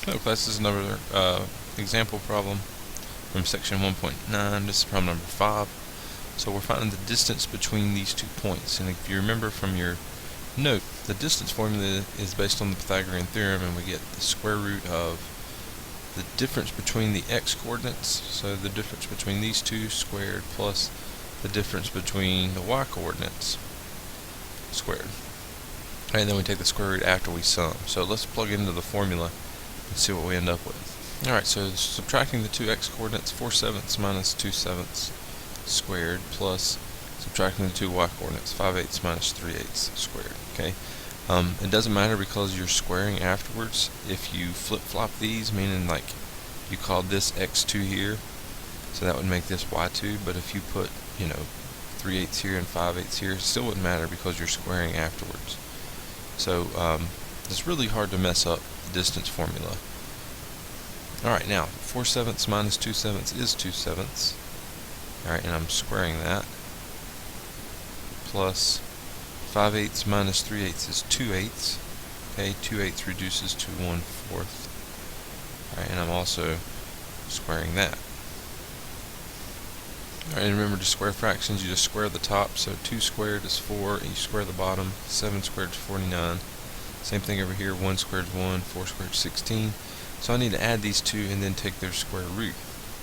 Hello class, this is another example problem from section 1.9. This is problem number 5. So we're finding the distance between these 2 points, and if you remember from your note, the distance formula is based on the Pythagorean theorem, and we get the square root of the difference between the x coordinates, so the difference between these two squared, plus the difference between the y coordinates squared. And then we take the square root after we sum. So let's plug into the formula and see what we end up with. Alright, so subtracting the two x coordinates, 4/7 minus 2/7 squared, plus subtracting the two y coordinates, 5/8 minus 3/8 squared. Okay, it doesn't matter because you're squaring afterwards. If you flip-flop these, meaning like you called this x2 here, so that would make this y2, but if you put, 3/8 here and 5/8 here, it still wouldn't matter because you're squaring afterwards. So it's really hard to mess up the distance formula. Alright, now 4/7 minus 2/7 is 2/7. Alright, and I'm squaring that. Plus 5/8 minus 3/8 is 2/8. Okay, 2/8 reduces to 1/4. Alright, and I'm also squaring that. Alright, and remember to square fractions, you just square the top, so 2 squared is 4, and you square the bottom, 7 squared is 49. Same thing over here, 1 squared is 1, 4 squared is 16. So I need to add these two and then take their square root.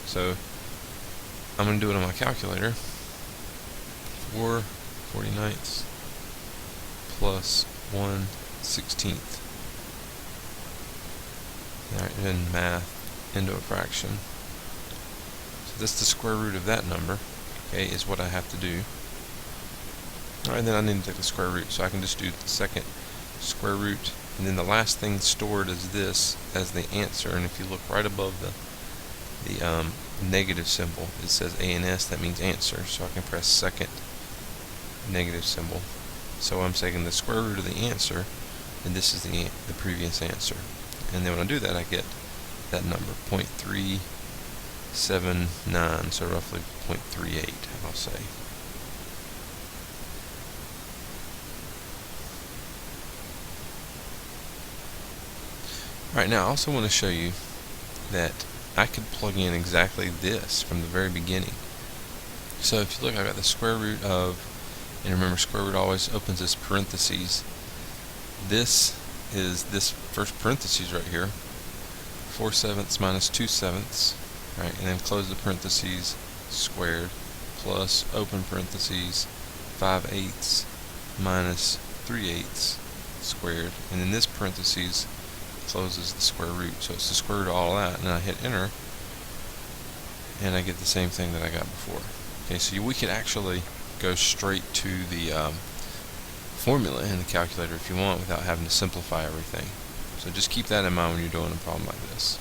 So I'm going to do it on my calculator. 4/49 plus 1/16. Alright, then math into a fraction. So this is the square root of that number, okay, is what I have to do. Alright, then I need to take the square root, so I can just do the second square root, and then the last thing stored is this as the answer. And if you look right above the negative symbol, it says ANS, that means answer, so I can press second negative symbol. So I'm taking the square root of the answer, and this is the previous answer. And then when I do that, I get that number, 0.379, so roughly 0.38, I'll say. Alright, now I also want to show you that I could plug in exactly this from the very beginning. So if you look, I've got the square root of, and remember square root always opens as parentheses. This is this first parentheses right here, 4/7 minus 2/7, right, and then close the parentheses, squared, plus open parentheses, 5/8 minus 3/8 squared, and then this parentheses closes the square root. So it's the square root of all that, and I hit enter, and I get the same thing that I got before. Okay, so we could actually go straight to the formula in the calculator if you want without having to simplify everything. So just keep that in mind when you're doing a problem like this.